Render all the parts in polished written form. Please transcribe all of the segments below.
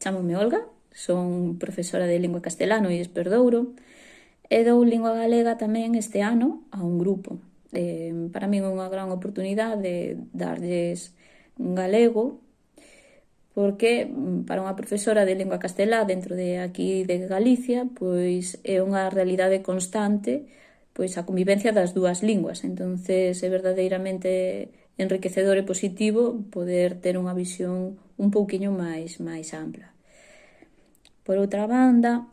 Chámome Olga, son profesora de lingua castelano e esperdouro e dou lingua galega tamén este ano a un grupo. Para min é unha gran oportunidade de darlles galego porque para unha profesora de lingua castelá dentro de aquí de Galicia pois é unha realidade constante pois a convivencia das dúas linguas. Entonces é verdadeiramente enriquecedor e positivo poder ter unha visión un pouquiño máis ampla. Por outra banda,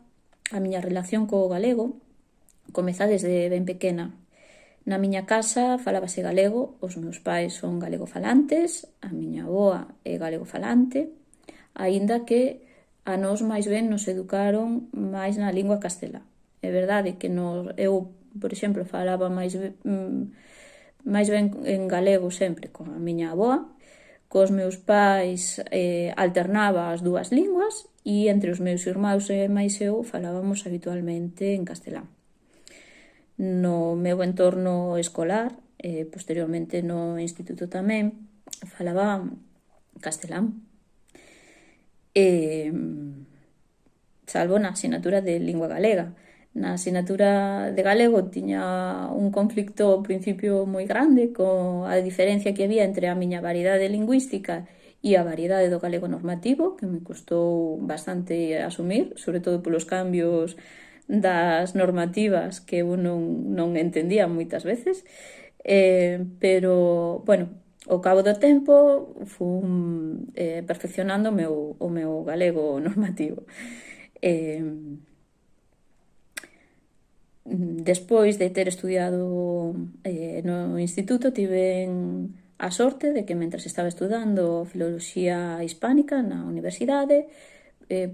a miña relación co galego comeza desde ben pequena. Na miña casa falábase galego, os meus pais son galegofalantes, a miña avoa é galegofalante, aínda que a nós máis ben nos educaron máis na lingua castelá. É verdade que eu, por exemplo, falaba máis ben en galego sempre con a miña avoa, cos meus pais alternaba as dúas linguas e entre os meus irmáns e máis eu falábamos habitualmente en castelán. No meu entorno escolar, posteriormente no instituto tamén, falaba castelán. Salvo na asignatura de lingua galega. Na asignatura de galego tiña un conflicto ao principio moi grande coa diferencia que había entre a miña variedade lingüística e a variedade do galego normativo, que me custou bastante asumir, sobre todo polos cambios das normativas que eu non entendía moitas veces, pero, bueno, ao cabo do tempo fun perfeccionando o meu galego normativo. Despois de ter estudiado no instituto tiven a sorte de que mentres estaba estudando filoloxía hispánica na universidade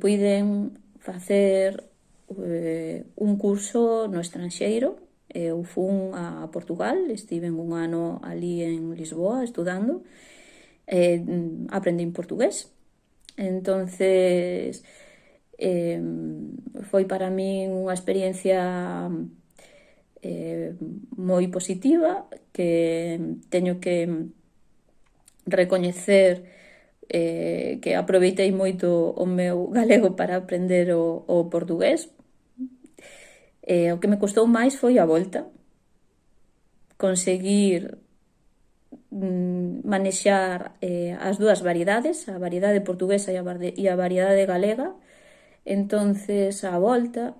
puiden facer un curso no estranxeiro. Eu fun a Portugal, estive un ano ali en Lisboa estudando, aprendín portugués. Entonces foi para min unha experiencia moi positiva que teño que recoñecer que aproveitei moito o meu galego para aprender o portugués. O que me custou máis foi a volta, conseguir manexar as dúas variedades, a variedade portuguesa e a variedade galega. Entonces, a volta,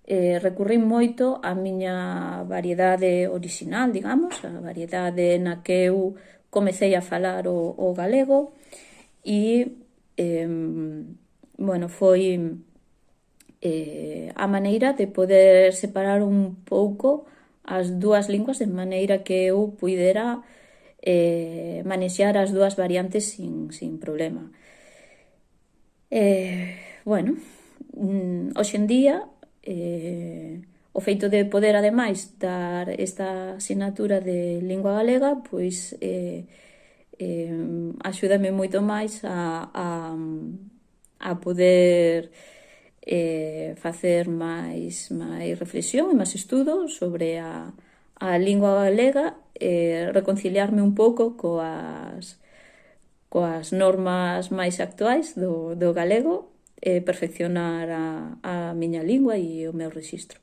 recurrín moito á miña variedade orixinal, digamos, a variedade na que eu comecei a falar o galego e, bueno, foi a maneira de poder separar un pouco as dúas linguas de maneira que eu puidera manexar as dúas variantes sin problema. Bueno, hoxe en día o feito de poder ademais dar esta asignatura de lingua galega pois axúdame moito máis a poder facer máis reflexión e máis estudo sobre a lingua galega, reconciliarme un pouco coas normas máis actuais do galego e perfeccionar a miña lingua e o meu rexistro.